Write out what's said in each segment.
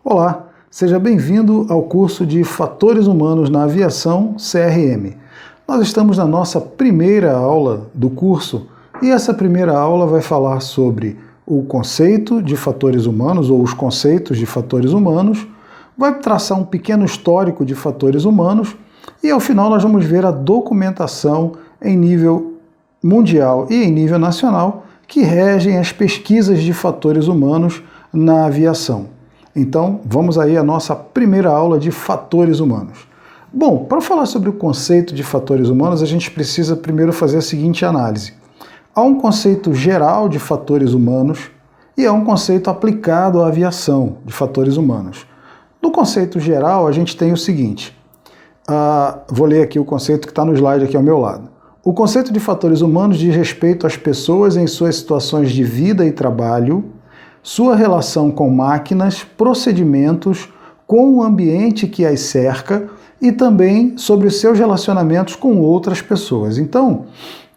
Olá, seja bem-vindo ao curso de Fatores Humanos na Aviação CRM. Nós estamos na nossa primeira aula do curso e essa primeira aula vai falar sobre o conceito de fatores humanos ou os conceitos de fatores humanos, vai traçar um pequeno histórico de fatores humanos e ao final nós vamos ver a documentação em nível mundial e em nível nacional que regem as pesquisas de fatores humanos na aviação. Então, vamos aí à nossa primeira aula de fatores humanos. Bom, para falar sobre o conceito de fatores humanos, a gente precisa primeiro fazer a seguinte análise. Há um conceito geral de fatores humanos e há um conceito aplicado à aviação de fatores humanos. No conceito geral, a gente tem o seguinte, vou ler aqui o conceito que está no slide aqui ao meu lado. O conceito de fatores humanos diz respeito às pessoas em suas situações de vida e trabalho, sua relação com máquinas, procedimentos, com o ambiente que as cerca e também sobre os seus relacionamentos com outras pessoas. Então,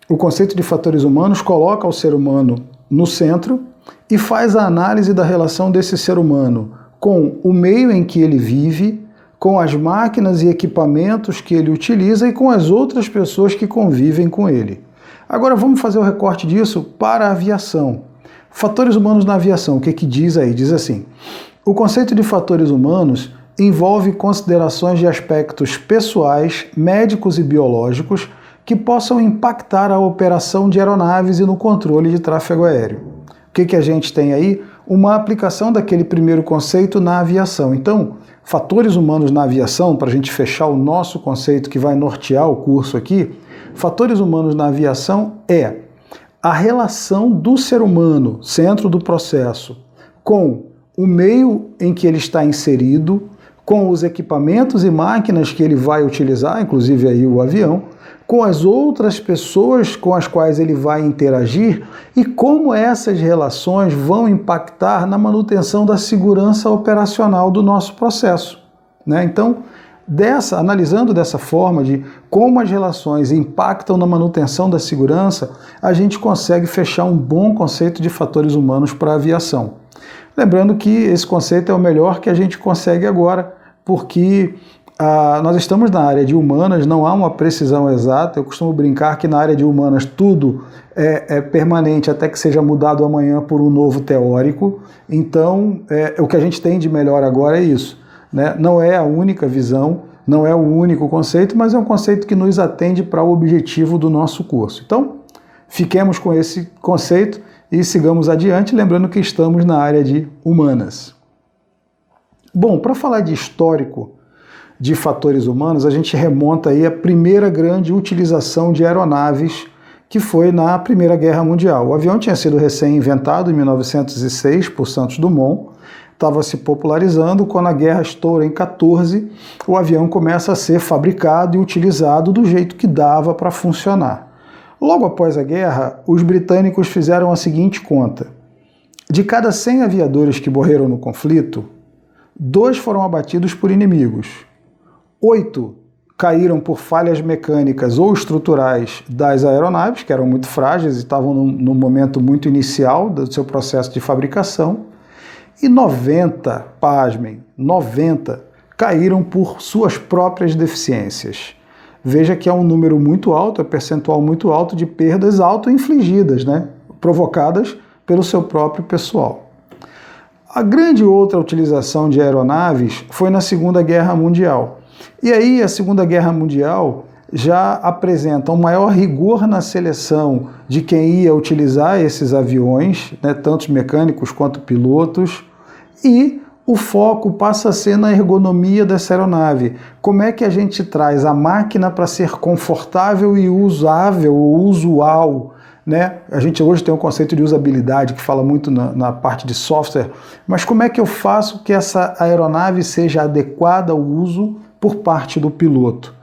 o conceito de fatores humanos coloca o ser humano no centro e faz a análise da relação desse ser humano com o meio em que ele vive, com as máquinas e equipamentos que ele utiliza e com as outras pessoas que convivem com ele. Agora vamos fazer o recorte disso para a aviação. Fatores humanos na aviação, o que diz aí? Diz assim, o conceito de fatores humanos envolve considerações de aspectos pessoais, médicos e biológicos que possam impactar a operação de aeronaves e no controle de tráfego aéreo. O que a gente tem aí? Uma aplicação daquele primeiro conceito na aviação. Então, fatores humanos na aviação, para a gente fechar o nosso conceito que vai nortear o curso aqui, fatores humanos na aviação é a relação do ser humano, centro do processo, com o meio em que ele está inserido, com os equipamentos e máquinas que ele vai utilizar, inclusive aí o avião, com as outras pessoas com as quais ele vai interagir e como essas relações vão impactar na manutenção da segurança operacional do nosso processo, né? Então, analisando dessa forma de como as relações impactam na manutenção da segurança, a gente consegue fechar um bom conceito de fatores humanos para a aviação. Lembrando que esse conceito é o melhor que a gente consegue agora, porque nós estamos na área de humanas, não há uma precisão exata. Eu costumo brincar que na área de humanas tudo é permanente até que seja mudado amanhã por um novo teórico. Então, o que a gente tem de melhor agora é isso. Não é a única visão, não é o único conceito, mas é um conceito que nos atende para o objetivo do nosso curso. Então, fiquemos com esse conceito e sigamos adiante, lembrando que estamos na área de humanas. Bom, para falar de histórico de fatores humanos, a gente remonta aí à primeira grande utilização de aeronaves, que foi na Primeira Guerra Mundial. O avião tinha sido recém-inventado em 1906 por Santos Dumont, estava se popularizando. Quando a guerra estoura em 14, o avião começa a ser fabricado e utilizado do jeito que dava para funcionar. Logo após a guerra, os britânicos fizeram a seguinte conta. De cada 100 aviadores que morreram no conflito, 2 foram abatidos por inimigos, 8 caíram por falhas mecânicas ou estruturais das aeronaves, que eram muito frágeis e estavam num momento muito inicial do seu processo de fabricação, e 90, pasmem, 90 caíram por suas próprias deficiências. Veja que é um número muito alto, é um percentual muito alto de perdas auto-infligidas, provocadas pelo seu próprio pessoal. A grande outra utilização de aeronaves foi na Segunda Guerra Mundial. E aí a Segunda Guerra Mundial já apresenta um maior rigor na seleção de quem ia utilizar esses aviões, tanto mecânicos quanto pilotos, e o foco passa a ser na ergonomia dessa aeronave. Como é que a gente traz a máquina para ser confortável e usável ou usual? A gente hoje tem um conceito de usabilidade que fala muito na parte de software, mas como é que eu faço que essa aeronave seja adequada ao uso por parte do piloto?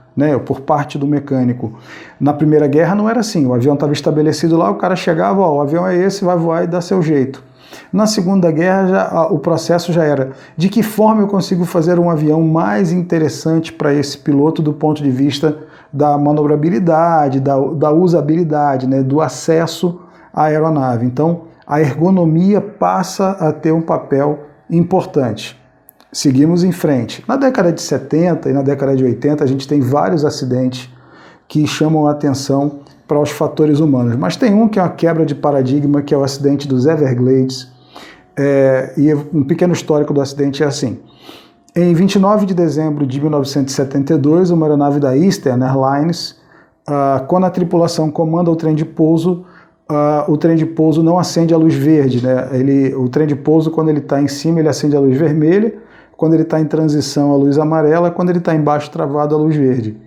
Por parte do mecânico. Na Primeira Guerra não era assim, o avião estava estabelecido lá, o cara chegava, o avião é esse, vai voar e dá seu jeito. Na Segunda Guerra o processo já era de que forma eu consigo fazer um avião mais interessante para esse piloto do ponto de vista da manobrabilidade, da usabilidade, do acesso à aeronave. Então a ergonomia passa a ter um papel importante. Seguimos em frente. Na década de 70 e na década de 80, a gente tem vários acidentes que chamam a atenção para os fatores humanos. Mas tem um que é uma quebra de paradigma, que é o acidente dos Everglades. E um pequeno histórico do acidente é assim. Em 29 de dezembro de 1972, uma aeronave da Eastern Airlines, quando a tripulação comanda o trem de pouso não acende a luz verde, né? O trem de pouso, quando ele está em cima, ele acende a luz vermelha, quando ele está em transição, a luz amarela, quando ele está embaixo travado, a luz verde.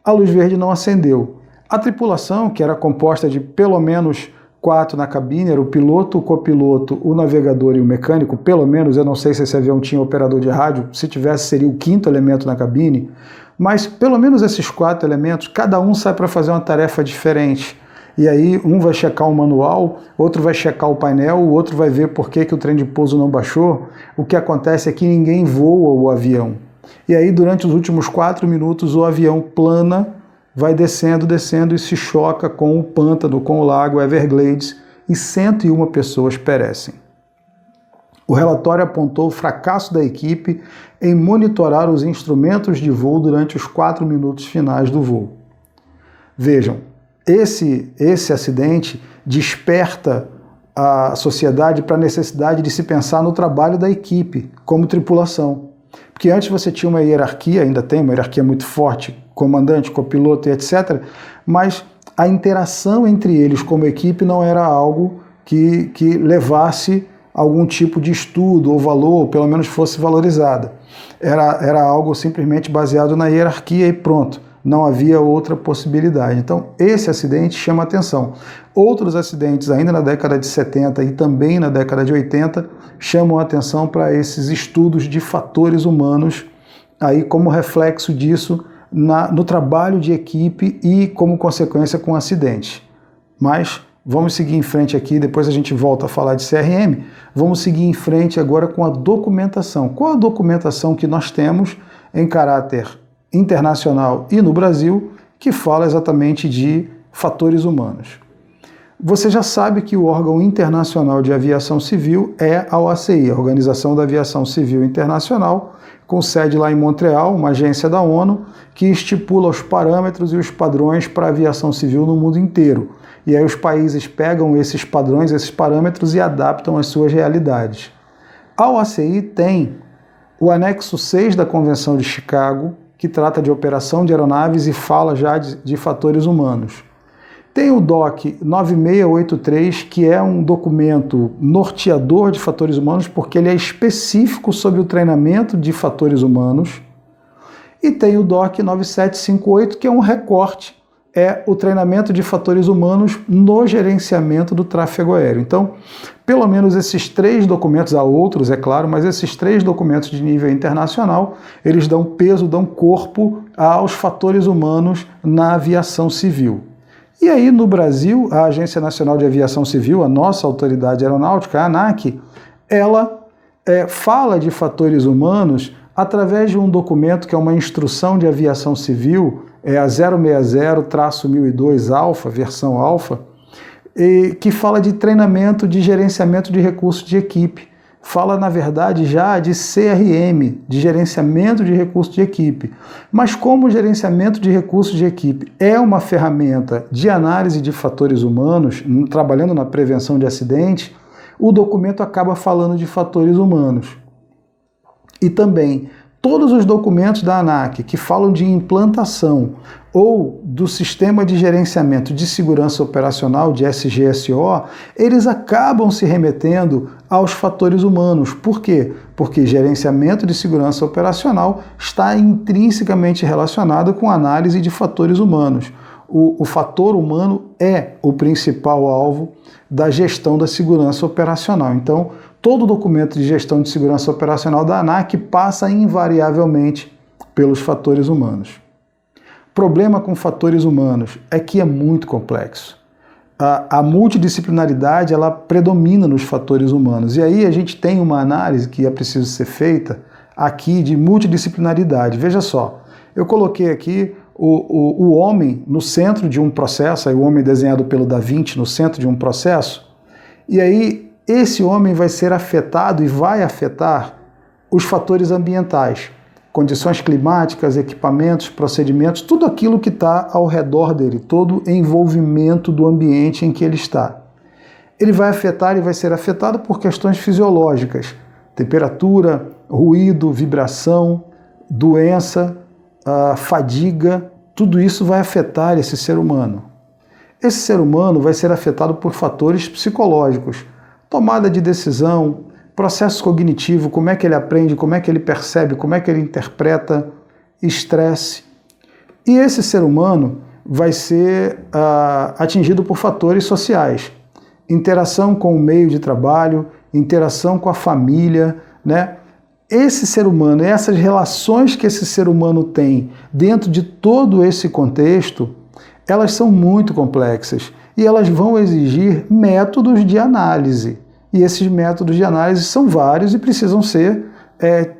A luz verde não acendeu. A tripulação, que era composta de pelo menos 4 na cabine, era o piloto, o copiloto, o navegador e o mecânico, pelo menos, eu não sei se esse avião tinha operador de rádio, se tivesse seria o 5º elemento na cabine, mas pelo menos esses 4 elementos, cada um sai para fazer uma tarefa diferente. E aí um vai checar o manual, outro vai checar o painel, o outro vai ver por que o trem de pouso não baixou. O que acontece é que ninguém voa o avião. E aí durante os últimos 4 minutos o avião plana, vai descendo e se choca com o pântano, com o lago Everglades, e 101 pessoas perecem. O relatório apontou o fracasso da equipe em monitorar os instrumentos de voo durante os 4 minutos finais do voo. Vejam, esse acidente desperta a sociedade para a necessidade de se pensar no trabalho da equipe, como tripulação. Porque antes você tinha uma hierarquia, ainda tem uma hierarquia muito forte, comandante, copiloto e etc., mas a interação entre eles como equipe não era algo que levasse algum tipo de estudo ou valor, ou pelo menos fosse valorizada. Era algo simplesmente baseado na hierarquia e pronto. Não havia outra possibilidade. Então, esse acidente chama atenção. Outros acidentes, ainda na década de 70 e também na década de 80, chamam atenção para esses estudos de fatores humanos, aí como reflexo disso no trabalho de equipe e como consequência com acidente. Mas vamos seguir em frente aqui, depois a gente volta a falar de CRM, vamos seguir em frente agora com a documentação. Qual a documentação que nós temos em caráter internacional e no Brasil, que fala exatamente de fatores humanos? Você já sabe que o órgão internacional de aviação civil é a OACI, a Organização da Aviação Civil Internacional, com sede lá em Montreal, uma agência da ONU, que estipula os parâmetros e os padrões para a aviação civil no mundo inteiro. E aí os países pegam esses padrões, esses parâmetros e adaptam às suas realidades. A OACI tem o anexo 6 da Convenção de Chicago, que trata de operação de aeronaves e fala já de fatores humanos. Tem o DOC 9683, que é um documento norteador de fatores humanos, porque ele é específico sobre o treinamento de fatores humanos. E tem o DOC 9758, que é um recorte, é o treinamento de fatores humanos no gerenciamento do tráfego aéreo. Então, pelo menos esses 3 documentos, há outros, é claro, mas esses 3 documentos de nível internacional, eles dão peso, dão corpo aos fatores humanos na aviação civil. E aí, no Brasil, a Agência Nacional de Aviação Civil, a nossa autoridade aeronáutica, a ANAC, ela fala de fatores humanos através de um documento que é uma instrução de aviação civil, a 060-1002 alfa, versão alfa, que fala de treinamento de gerenciamento de recursos de equipe. Fala, na verdade, já de CRM, de gerenciamento de recursos de equipe. Mas como o gerenciamento de recursos de equipe é uma ferramenta de análise de fatores humanos, trabalhando na prevenção de acidentes, o documento acaba falando de fatores humanos. E também todos os documentos da ANAC que falam de implantação ou do Sistema de Gerenciamento de Segurança Operacional, de SGSO, eles acabam se remetendo aos fatores humanos. Por quê? Porque gerenciamento de segurança operacional está intrinsecamente relacionado com análise de fatores humanos. O fator humano é o principal alvo da gestão da segurança operacional. Então, todo documento de gestão de segurança operacional da ANAC passa invariavelmente pelos fatores humanos. O problema com fatores humanos é que é muito complexo. A multidisciplinaridade ela predomina nos fatores humanos. E aí a gente tem uma análise que é preciso ser feita aqui de multidisciplinaridade. Veja só, eu coloquei aqui o homem no centro de um processo, aí o homem desenhado pelo Da Vinci no centro de um processo, e aí esse homem vai ser afetado e vai afetar os fatores ambientais, condições climáticas, equipamentos, procedimentos, tudo aquilo que está ao redor dele, todo o envolvimento do ambiente em que ele está. Ele vai afetar e vai ser afetado por questões fisiológicas, temperatura, ruído, vibração, doença, fadiga, tudo isso vai afetar esse ser humano. Esse ser humano vai ser afetado por fatores psicológicos, tomada de decisão, processo cognitivo, como é que ele aprende, como é que ele percebe, como é que ele interpreta, estresse. E esse ser humano vai ser atingido por fatores sociais, interação com o meio de trabalho, interação com a família, né? Esse ser humano, essas relações que esse ser humano tem dentro de todo esse contexto, elas são muito complexas e elas vão exigir métodos de análise. E esses métodos de análise são vários e precisam ser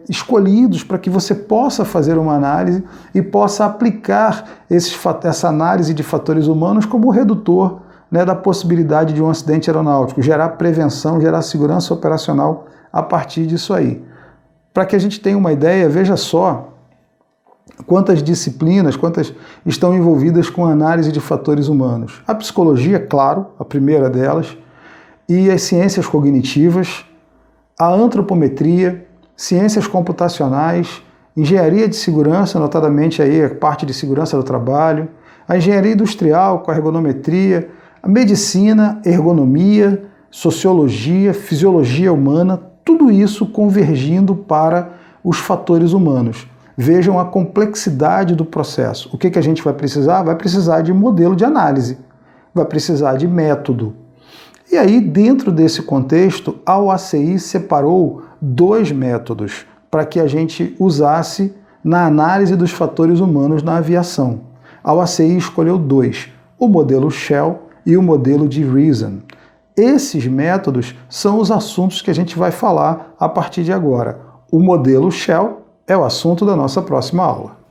escolhidos para que você possa fazer uma análise e possa aplicar essa análise de fatores humanos como redutor, né, da possibilidade de um acidente aeronáutico, gerar prevenção, gerar segurança operacional a partir disso aí. Para que a gente tenha uma ideia, veja só quantas disciplinas, quantas estão envolvidas com a análise de fatores humanos. A psicologia, claro, a primeira delas, e as ciências cognitivas, a antropometria, ciências computacionais, engenharia de segurança, notadamente aí a parte de segurança do trabalho, a engenharia industrial com a ergonometria, a medicina, ergonomia, sociologia, fisiologia humana, tudo isso convergindo para os fatores humanos. Vejam a complexidade do processo. O que a gente vai precisar? Vai precisar de modelo de análise, vai precisar de método. E aí, dentro desse contexto, a OACI separou 2 métodos para que a gente usasse na análise dos fatores humanos na aviação. A OACI escolheu 2, o modelo Shell e o modelo de Reason. Esses métodos são os assuntos que a gente vai falar a partir de agora. O modelo Shell é o assunto da nossa próxima aula.